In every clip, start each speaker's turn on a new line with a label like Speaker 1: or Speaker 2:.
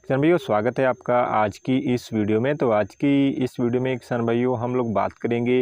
Speaker 1: किसान भाइयों, स्वागत है आपका आज की इस वीडियो में। तो आज की इस वीडियो में किसान भाइयों हम लोग बात करेंगे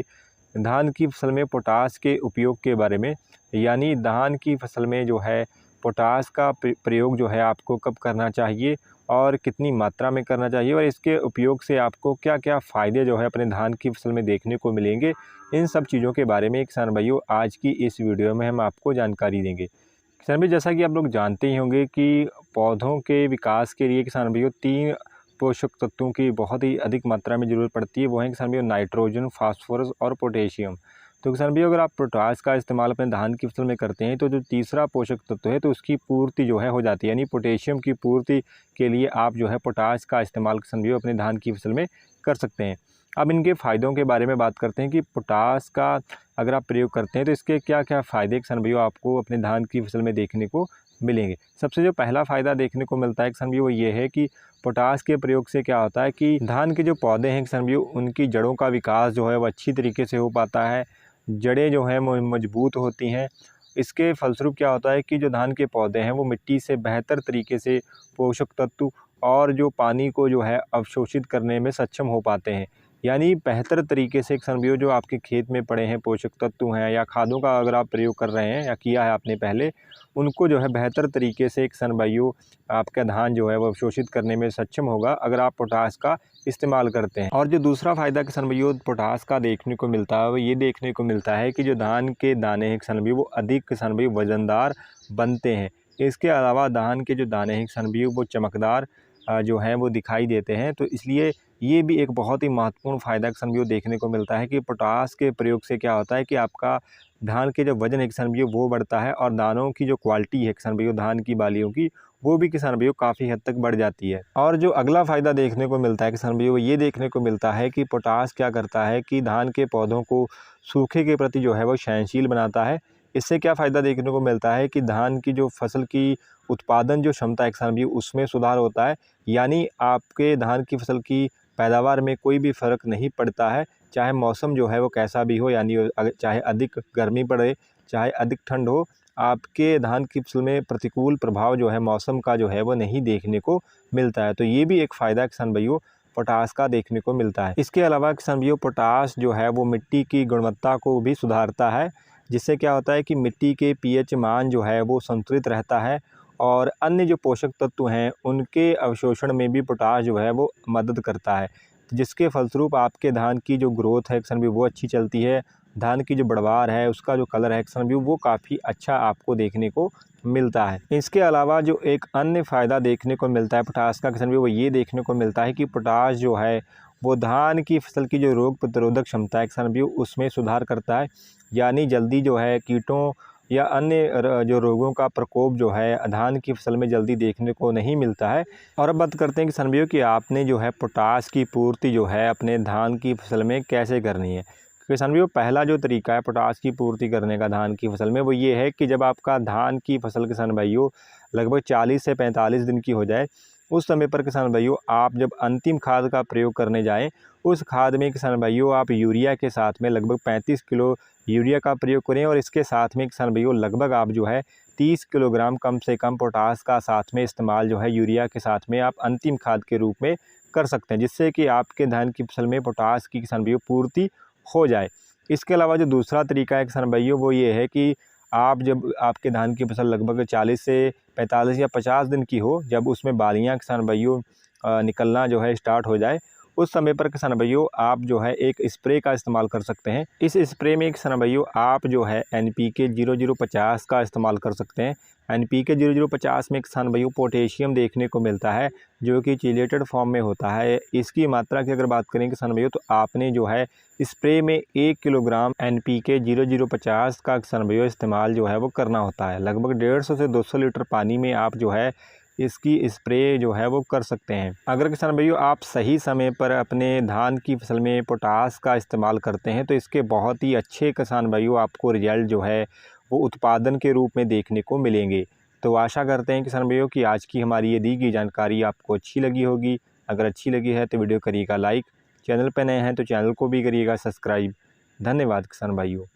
Speaker 1: धान की फसल में पोटास के उपयोग के बारे में। यानी धान की फसल में जो है पोटास का प्रयोग जो है आपको कब करना चाहिए और कितनी मात्रा में करना चाहिए, और इसके उपयोग से आपको क्या क्या फ़ायदे जो है अपने धान की फसल में देखने को मिलेंगे। इन सब चीज़ों के बारे में किसान भाइयों आज की इस वीडियो में हम आपको जानकारी देंगे। किसान भाई, जैसा कि आप लोग जानते ही होंगे कि पौधों के विकास के लिए किसान भाइयों 3 पोषक तत्वों की बहुत ही अधिक मात्रा में ज़रूरत पड़ती है। वो हैं किसान भाइयों नाइट्रोजन, फास्फोरस और पोटेशियम। तो किसान भाइयों, अगर आप पोटास का इस्तेमाल अपने धान की फसल में करते हैं तो जो तीसरा पोषक तत्व है तो उसकी पूर्ति जो है हो जाती है। यानी पोटेशियम की पूर्ति के लिए आप जो है पोटास का इस्तेमाल किसान भाइयों अपने धान की फसल में कर सकते हैं। अब इनके फ़ायदों के बारे में बात करते हैं कि पोटास का अगर आप प्रयोग करते हैं तो इसके क्या क्या फ़ायदे किसान भाइयों आपको अपने धान की फसल में देखने को मिलेंगे। सबसे जो पहला फ़ायदा देखने को मिलता है किसान भाइयों वो ये है कि पोटास के प्रयोग से क्या होता है कि धान के जो पौधे हैं किसान भाइयों उनकी जड़ों का विकास जो है वो अच्छी तरीके से हो पाता है। जड़ें जो हैं मजबूत होती हैं। इसके फलस्वरूप क्या होता है कि जो धान के पौधे हैं वो मिट्टी से बेहतर तरीके से पोषक तत्व और जो पानी को जो है अवशोषित करने में सक्षम हो पाते हैं। यानी बेहतर तरीके से किसान भाइयों जो आपके खेत में पड़े हैं पोषक तत्व हैं या खादों का अगर आप प्रयोग कर रहे हैं या किया है आपने पहले, उनको जो है बेहतर तरीके से किसान भाइयों आपका धान जो है वो अवशोषित करने में सक्षम होगा अगर आप पोटास का इस्तेमाल करते हैं। और जो दूसरा फ़ायदा किसान भाइयों पोटास का देखने को मिलता है वो ये देखने को मिलता है कि जो धान के दाने हैं किसान भाइयों वो अधिक किसान भाइयों वज़नदार बनते हैं। इसके अलावा धान के जो दाने हैं किसान भाइयों वो चमकदार जो हैं वो दिखाई देते हैं। तो इसलिए ये भी एक बहुत ही महत्वपूर्ण फ़ायदा किसान भाइयों देखने को मिलता है कि पोटास के प्रयोग से क्या होता है कि आपका धान के जो वज़न है किसान भाइयों वो बढ़ता है, और दानों की जो क्वालिटी है किसान भाइयों धान की बालियों की वो भी किसान भाइयों काफ़ी हद तक बढ़ जाती है। और जो अगला फ़ायदा देखने को मिलता है किसान भाइयों वो ये देखने को मिलता है कि पोटास क्या करता है कि धान के पौधों को सूखे के प्रति जो है वो सहनशील बनाता है। इससे क्या फ़ायदा देखने को मिलता है कि धान की जो फसल की उत्पादन जो क्षमता है किसान भाइयों उसमें सुधार होता है। यानी आपके धान की फसल की पैदावार में कोई भी फ़र्क नहीं पड़ता है, चाहे मौसम जो है वो कैसा भी हो। यानी चाहे अधिक गर्मी पड़े, चाहे अधिक ठंड हो, आपके धान की फसल में प्रतिकूल प्रभाव जो है मौसम का जो है वो नहीं देखने को मिलता है। तो ये भी एक फ़ायदा किसान भाइयों पोटास का देखने को मिलता है। इसके अलावा किसान भाइयों पोटास जो है वो मिट्टी की गुणवत्ता को भी सुधारता है, जिससे क्या होता है कि मिट्टी के पीएच मान जो है वो संतुलित रहता है, और अन्य जो पोषक तत्व हैं उनके अवशोषण में भी पोटास जो है वो मदद करता है, जिसके फलस्वरूप आपके धान की जो ग्रोथ है किसान भाई वो अच्छी चलती है। धान की जो बढ़वार है उसका जो कलर है किसान भाई वो काफ़ी अच्छा आपको देखने को मिलता है। इसके अलावा जो एक अन्य फ़ायदा देखने को मिलता है पोटास का किसान भाई वो ये देखने को मिलता है कि पोटास जो है वो धान की फसल की जो रोग प्रतिरोधक क्षमता है किसान भाई उसमें सुधार करता है। यानी जल्दी जो है कीटों या अन्य जो रोगों का प्रकोप जो है धान की फसल में जल्दी देखने को नहीं मिलता है। और अब बात करते हैं किसान भाइयों कि आपने जो है पोटास की पूर्ति जो है अपने धान की फसल में कैसे करनी है। किसान भाइयों, पहला जो तरीका है पोटास की पूर्ति करने का धान की फसल में वो ये है कि जब आपका धान की फसल किसान भाइयों लगभग 40 से 45 दिन की हो जाए, उस समय पर किसान भाइयों आप जब अंतिम खाद का प्रयोग करने जाएं, उस खाद में किसान भाइयों आप यूरिया के साथ में लगभग 35 किलो यूरिया का प्रयोग करें, और इसके साथ में किसान भाइयों लगभग आप जो है 30 किलोग्राम कम से कम पोटास का साथ में इस्तेमाल जो है यूरिया के साथ में आप अंतिम खाद के रूप में कर सकते हैं, जिससे कि आपके धान की फसल में पोटास की किसान भाइयों पूर्ति हो जाए। इसके अलावा जो दूसरा तरीका है किसान भाइयों वो ये है कि आप जब आपके धान की फसल लगभग 40 से 45 या 50 दिन की हो, जब उसमें बालियाँ किसान भाइयों निकलना जो है स्टार्ट हो जाए, उस समय पर किसान भाइयों आप जो है एक स्प्रे का इस्तेमाल कर सकते हैं। इस स्प्रे में किसान भाइयों आप जो है NPK 0050 का इस्तेमाल कर सकते हैं। NPK 0050 में किसान भाइयों पोटेशियम देखने को मिलता है, जो कि चीलेटेड फॉर्म में होता है। इसकी मात्रा की अगर बात करें किसान भाइयों तो आपने जो है स्प्रे में 1 किलोग्राम NPK 0050 का किसान भाइयों इस्तेमाल जो है वो करना होता है। लगभग 150 से 200 लीटर पानी में आप जो है इसकी स्प्रे जो है वो कर सकते हैं। अगर किसान भाइयों आप सही समय पर अपने धान की फसल में पोटास का इस्तेमाल करते हैं तो इसके बहुत ही अच्छे किसान भाइयों आपको रिजल्ट जो है वो उत्पादन के रूप में देखने को मिलेंगे। तो आशा करते हैं किसान भाइयों कि आज की हमारी ये दी गई जानकारी आपको अच्छी लगी होगी। अगर अच्छी लगी है तो वीडियो करिएगा लाइक, चैनल पर नए हैं तो चैनल को भी करिएगा सब्सक्राइब। धन्यवाद किसान भाइयों।